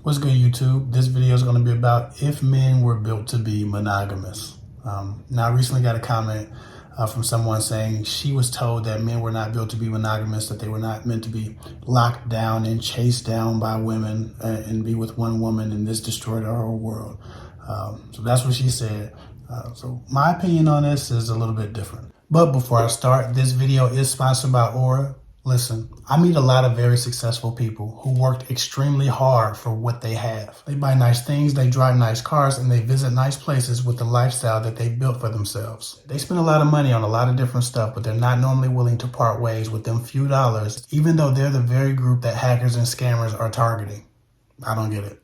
What's good, YouTube? This video is going to be about if men were built to be monogamous. Now, I recently got a comment from someone saying she was told that men were not built to be monogamous, that they were not meant to be locked down and chased down by women and be with one woman, and this destroyed our whole world. So that's what she said. So my opinion on this is a little bit different. But before I start, this video is sponsored by Aura. Listen, I meet a lot of very successful people who worked extremely hard for what they have. They buy nice things, they drive nice cars, and they visit nice places with the lifestyle that they built for themselves. They spend a lot of money on a lot of different stuff, but they're not normally willing to part ways with them few dollars, even though they're the very group that hackers and scammers are targeting. I don't get it.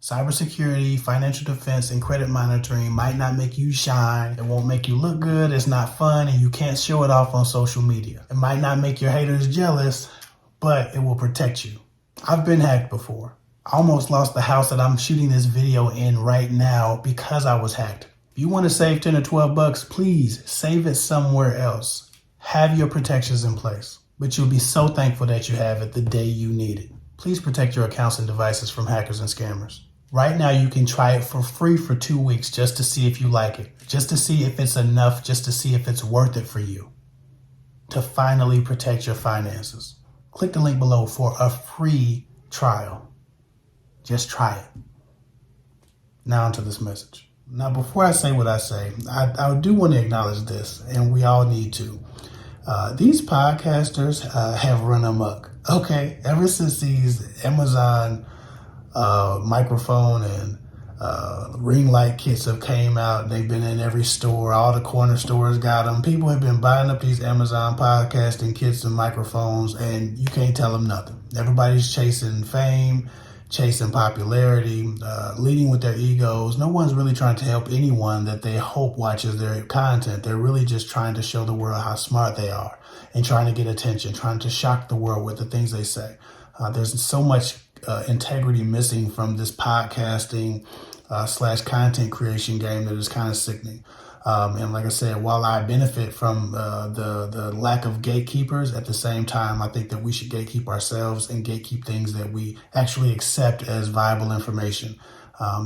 Cybersecurity, financial defense, and credit monitoring might not make you shine. It won't make you look good. It's not fun, and you can't show it off on social media. It might not make your haters jealous, but it will protect you. I've been hacked before. I almost lost the house that I'm shooting this video in right now because I was hacked. If you want to save 10 or 12 bucks, please save it somewhere else. Have your protections in place, but you'll be so thankful that you have it the day you need it. Please protect your accounts and devices from hackers and scammers. Right now, you can try it for free for 2 weeks just to see if you like it, just to see if it's enough, just to see if it's worth it for you to finally protect your finances. Click the link below for a free trial. Just try it. Now onto this message. Now, before I say what I say, I do want to acknowledge this, and we all need to. These podcasters have run amok. Okay, ever since these Amazon microphone and ring light kits have came out. They've been in every store. All the corner stores got them. People have been buying up these Amazon podcasting kits and microphones, and you can't tell them nothing. Everybody's chasing fame, chasing popularity, leading with their egos. No one's really trying to help anyone that they hope watches their content. They're really just trying to show the world how smart they are and trying to get attention, trying to shock the world with the things they say. There's so much integrity missing from this podcasting / content creation game that is kind of sickening. And like I said, while I benefit from the lack of gatekeepers, at the same time, I think that we should gatekeep ourselves and gatekeep things that we actually accept as viable information.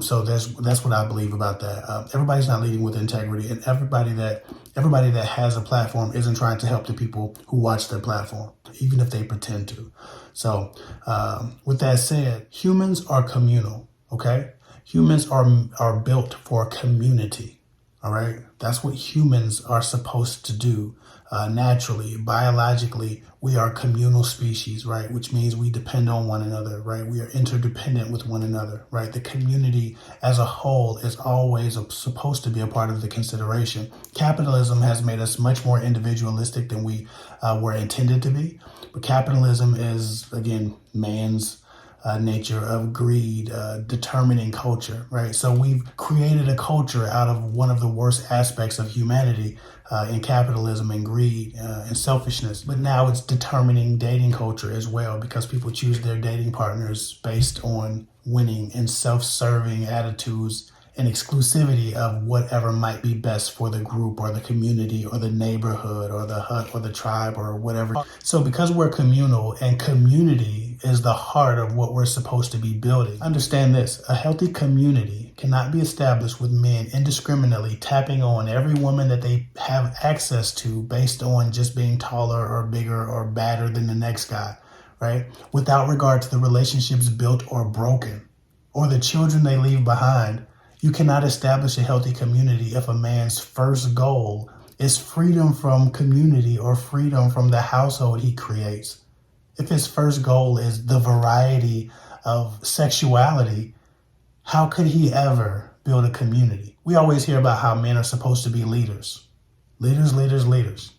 So that's what I believe about that. Everybody's not leading with integrity, and everybody that has a platform isn't trying to help the people who watch their platform, even if they pretend to. So with that said, humans are communal, okay? Humans are built for community, all right? That's what humans are supposed to do naturally, biologically. We are communal species, right? Which means we depend on one another, right? We are interdependent with one another, right? The community as a whole is always supposed to be a part of the consideration. Capitalism has made us much more individualistic than we were intended to be. But capitalism is, again, man's nature of greed, determining culture, right? So we've created a culture out of one of the worst aspects of humanity in capitalism and greed and selfishness. But now it's determining dating culture as well, because people choose their dating partners based on winning and self-serving attitudes and exclusivity of whatever might be best for the group or the community or the neighborhood or the hut or the tribe or whatever. So because we're communal, and community is the heart of what we're supposed to be building, understand this: a healthy community cannot be established with men indiscriminately tapping on every woman that they have access to based on just being taller or bigger or badder than the next guy, right? Without regard to the relationships built or broken or the children they leave behind. You cannot establish a healthy community if a man's first goal is freedom from community or freedom from the household he creates. If his first goal is the variety of sexuality, how could he ever build a community? We always hear about how men are supposed to be leaders. Leaders, leaders, leaders.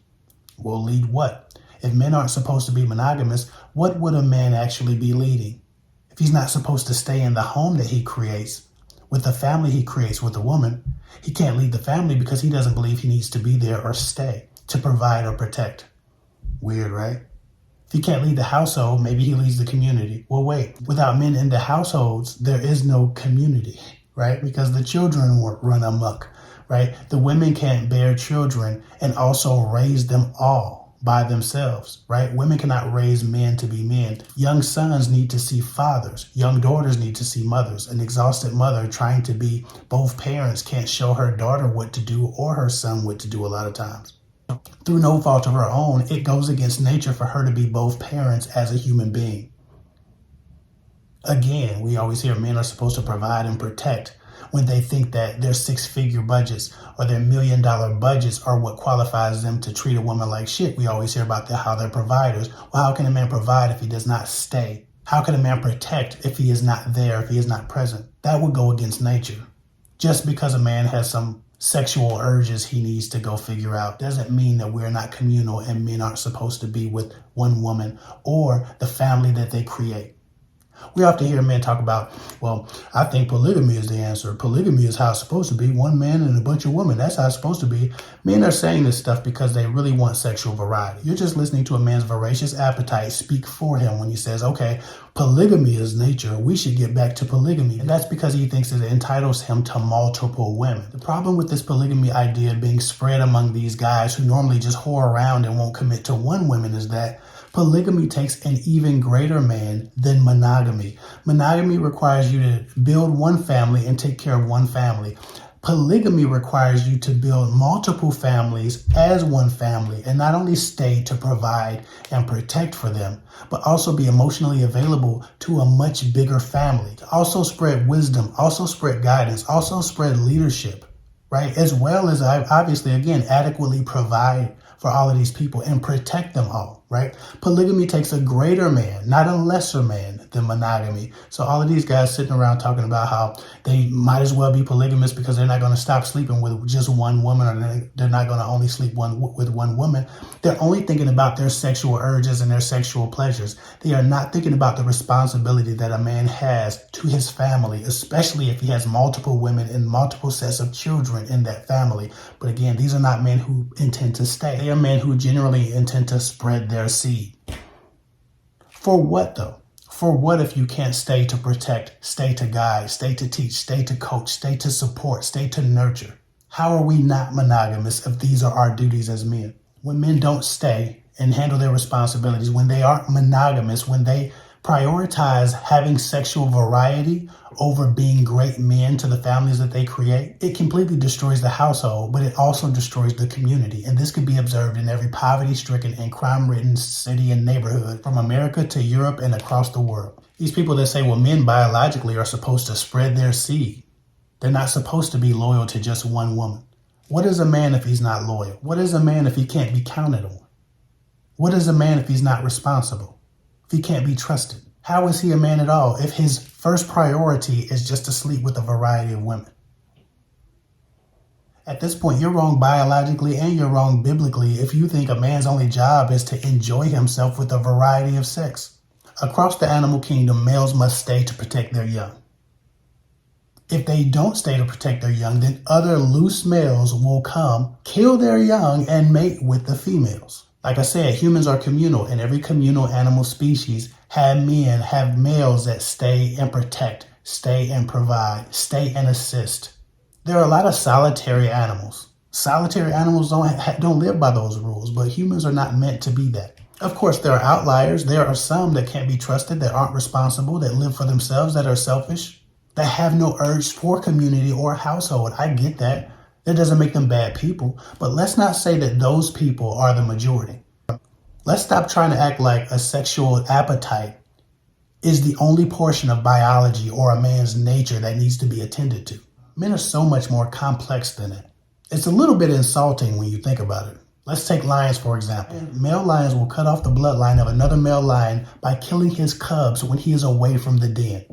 Well, lead what? If men aren't supposed to be monogamous, what would a man actually be leading? If he's not supposed to stay in the home that he creates, with the family he creates with a woman, he can't lead the family because he doesn't believe he needs to be there or stay to provide or protect. Weird, right? If he can't lead the household, maybe he leads the community. Well, wait, without men in the households, there is no community, right? Because the children run amok, right? The women can't bear children and also raise them all by themselves, right? Women cannot raise men to be men. Young sons need to see fathers. Young daughters need to see mothers. An exhausted mother trying to be both parents can't show her daughter what to do or her son what to do a lot of times. Through no fault of her own, it goes against nature for her to be both parents as a human being. Again, we always hear men are supposed to provide and protect when they think that their six-figure budgets or their million-dollar budgets are what qualifies them to treat a woman like shit. We always hear about how they're providers. Well, how can a man provide if he does not stay? How can a man protect if he is not there, if he is not present? That would go against nature. Just because a man has some sexual urges he needs to go figure out doesn't mean that we're not communal and men aren't supposed to be with one woman or the family that they create. We often hear men talk about, well, I think polygamy is the answer. Polygamy is how it's supposed to be. One man and a bunch of women. That's how it's supposed to be. Men are saying this stuff because they really want sexual variety. You're just listening to a man's voracious appetite speak for him when he says, okay, polygamy is nature. We should get back to polygamy. And that's because he thinks it entitles him to multiple women. The problem with this polygamy idea being spread among these guys who normally just whore around and won't commit to one woman is that polygamy takes an even greater man than monogamy. Monogamy requires you to build one family and take care of one family. Polygamy requires you to build multiple families as one family and not only stay to provide and protect for them, but also be emotionally available to a much bigger family. To also spread wisdom, also spread guidance, also spread leadership, right? As well as obviously, again, adequately provide for all of these people and protect them all, right? Polygamy takes a greater man, not a lesser man than monogamy. So all of these guys sitting around talking about how they might as well be polygamous because they're not going to stop sleeping with just one woman, or they're not going to only sleep with one woman. They're only thinking about their sexual urges and their sexual pleasures. They are not thinking about the responsibility that a man has to his family, especially if he has multiple women and multiple sets of children in that family. But again, these are not men who intend to stay. They are men who generally intend to spread their seed. For what though? For what if you can't stay to protect, stay to guide, stay to teach, stay to coach, stay to support, stay to nurture? How are we not monogamous if these are our duties as men? When men don't stay and handle their responsibilities, when they aren't monogamous, when they prioritize having sexual variety over being great men to the families that they create, it completely destroys the household, but it also destroys the community. And this could be observed in every poverty-stricken and crime-ridden city and neighborhood from America to Europe and across the world. These people that say, well, men biologically are supposed to spread their seed. They're not supposed to be loyal to just one woman. What is a man if he's not loyal? What is a man if he can't be counted on? What is a man if he's not responsible? If he can't be trusted? How is he a man at all if his first priority is just to sleep with a variety of women? At this point, you're wrong biologically and you're wrong biblically if you think a man's only job is to enjoy himself with a variety of sex. Across the animal kingdom, males must stay to protect their young. If they don't stay to protect their young, then other loose males will come, kill their young, and mate with the females. Like I said, humans are communal, and every communal animal species have males that stay and protect, stay and provide, stay and assist. There are a lot of solitary animals. Solitary animals don't live by those rules, but humans are not meant to be that. Of course, there are outliers. There are some that can't be trusted, that aren't responsible, that live for themselves, that are selfish, that have no urge for community or household. I get that. That doesn't make them bad people, but let's not say that those people are the majority. Let's stop trying to act like a sexual appetite is the only portion of biology or a man's nature that needs to be attended to. Men are so much more complex than that. It's a little bit insulting when you think about it. Let's take lions, for example. Male lions will cut off the bloodline of another male lion by killing his cubs when he is away from the den.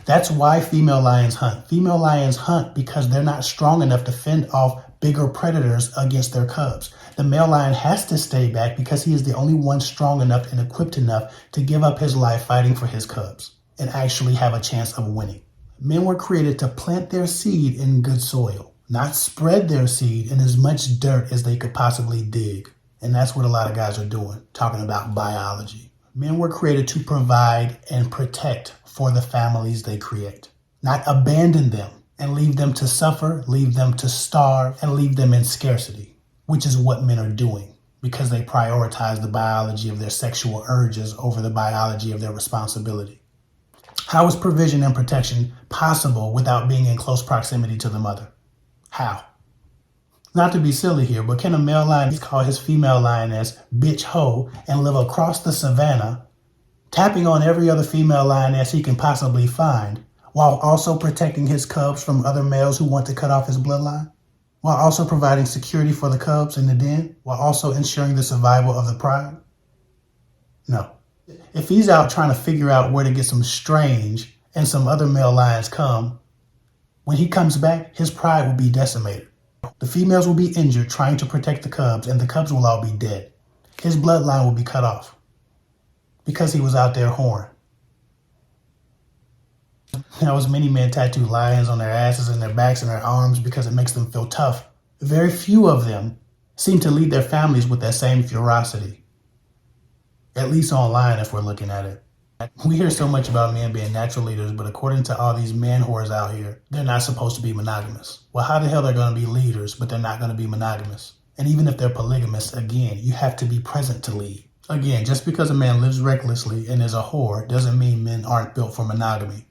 That's why female lions hunt. Female lions hunt because they're not strong enough to fend off bigger predators against their cubs. The male lion has to stay back because he is the only one strong enough and equipped enough to give up his life fighting for his cubs and actually have a chance of winning. Men were created to plant their seed in good soil, not spread their seed in as much dirt as they could possibly dig. And that's what a lot of guys are doing, talking about biology. Men were created to provide and protect for the families they create, not abandon them and leave them to suffer, leave them to starve, and leave them in scarcity, which is what men are doing. because they prioritize the biology of their sexual urges over the biology of their responsibility. How is provision and protection possible without being in close proximity to the mother? How? Not to be silly here, but can a male lion call his female lioness bitch hoe and live across the savannah, tapping on every other female lioness he can possibly find, while also protecting his cubs from other males who want to cut off his bloodline? While also providing security for the cubs in the den, while also ensuring the survival of the pride? No. If he's out trying to figure out where to get some strange and some other male lions come, when he comes back, his pride will be decimated. The females will be injured trying to protect the cubs, and the cubs will all be dead. His bloodline will be cut off because he was out there whoring. Now, as many men tattoo lions on their asses and their backs and their arms because it makes them feel tough, very few of them seem to lead their families with that same ferocity. At least online, if we're looking at it. We hear so much about men being natural leaders, but according to all these man whores out here, they're not supposed to be monogamous. Well, how the hell they're going to be leaders, but they're not going to be monogamous? And even if they're polygamous, again, you have to be present to lead. Again, just because a man lives recklessly and is a whore doesn't mean men aren't built for monogamy.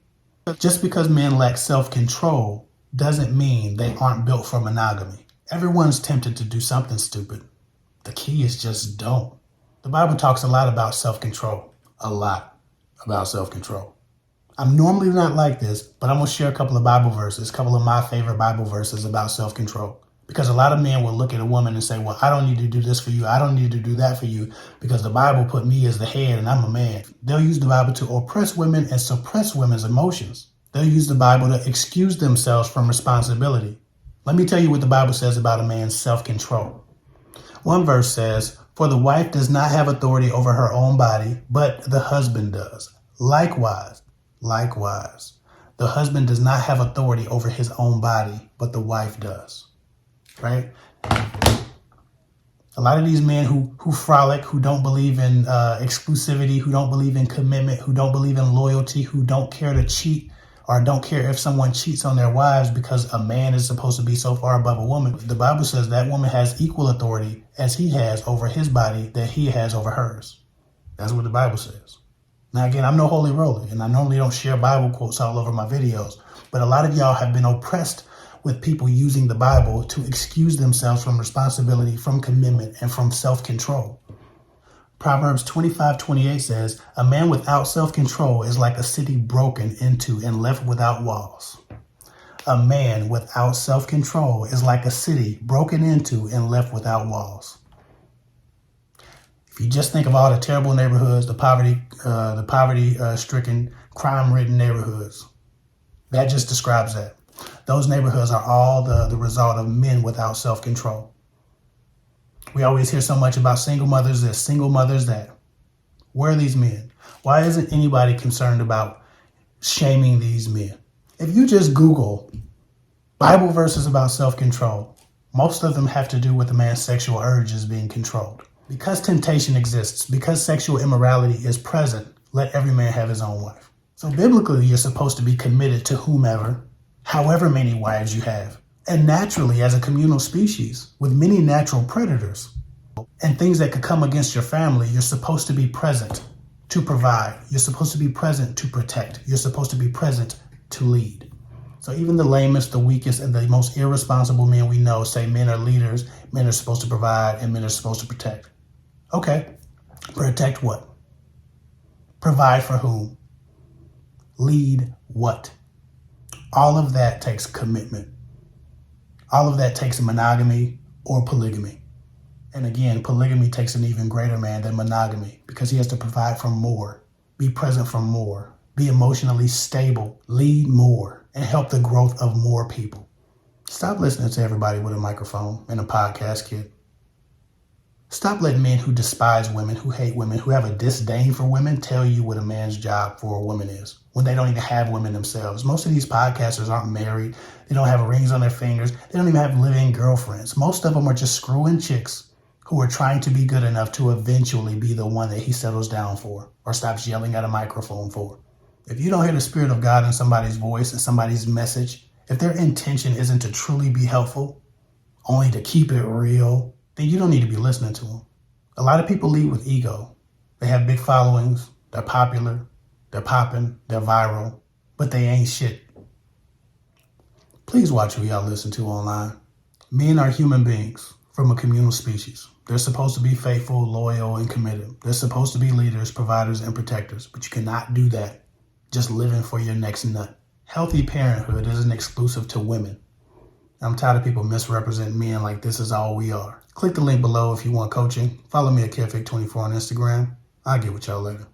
Just because men lack self-control doesn't mean they aren't built for monogamy. Everyone's tempted to do something stupid. The key is just don't. The Bible talks a lot about self-control. A lot about self-control. I'm normally not like this, but I'm going to share a couple of Bible verses, a couple of my favorite Bible verses about self-control. Because a lot of men will look at a woman and say, well, I don't need to do this for you. I don't need to do that for you because the Bible put me as the head and I'm a man. They'll use the Bible to oppress women and suppress women's emotions. They'll use the Bible to excuse themselves from responsibility. Let me tell you what the Bible says about a man's self-control. One verse says, for the wife does not have authority over her own body, but the husband does. Likewise, the husband does not have authority over his own body, but the wife does. Right? A lot of these men who frolic, who don't believe in exclusivity, who don't believe in commitment, who don't believe in loyalty, who don't care to cheat, or don't care if someone cheats on their wives because a man is supposed to be so far above a woman. The Bible says that woman has equal authority as he has over his body that he has over hers. That's what the Bible says. Now, again, I'm no holy roller, and I normally don't share Bible quotes all over my videos, but a lot of y'all have been oppressed with people using the Bible to excuse themselves from responsibility, from commitment, and from self-control. Proverbs 25:28 says, a man without self-control is like a city broken into and left without walls. A man without self-control is like a city broken into and left without walls. If you just think of all the terrible neighborhoods, the poverty-stricken, crime-ridden neighborhoods, that just describes that. Those neighborhoods are all the result of men without self-control. We always hear so much about single mothers this, single mothers that. Where are these men? Why isn't anybody concerned about shaming these men? If you just Google Bible verses about self-control, most of them have to do with a man's sexual urges being controlled. Because temptation exists, because sexual immorality is present, let every man have his own wife. So biblically, you're supposed to be committed to whomever, however many wives you have. And naturally, as a communal species, with many natural predators and things that could come against your family, you're supposed to be present to provide. You're supposed to be present to protect. You're supposed to be present to lead. So even the lamest, the weakest, and the most irresponsible men we know say men are leaders, men are supposed to provide, and men are supposed to protect. Okay, protect what? Provide for whom? Lead what? All of that takes commitment. All of that takes monogamy or polygamy. And again, polygamy takes an even greater man than monogamy because he has to provide for more, be present for more, be emotionally stable, lead more, and help the growth of more people. Stop listening to everybody with a microphone and a podcast kit. Stop letting men who despise women, who hate women, who have a disdain for women tell you what a man's job for a woman is when they don't even have women themselves. Most of these podcasters aren't married. They don't have rings on their fingers. They don't even have live-in girlfriends. Most of them are just screwing chicks who are trying to be good enough to eventually be the one that he settles down for or stops yelling at a microphone for. If you don't hear the Spirit of God in somebody's voice and somebody's message, if their intention isn't to truly be helpful, only to keep it real, then you don't need to be listening to them. A lot of people lead with ego. They have big followings, they're popular, they're popping, they're viral, but they ain't shit. Please watch who y'all listen to online. Men are human beings from a communal species. They're supposed to be faithful, loyal, and committed. They're supposed to be leaders, providers, and protectors, but you cannot do that just living for your next nut. Healthy parenthood isn't exclusive to women. I'm tired of people misrepresenting men like this is all we are. Click the link below if you want coaching. Follow me at Carefix24 on Instagram. I'll get with y'all later.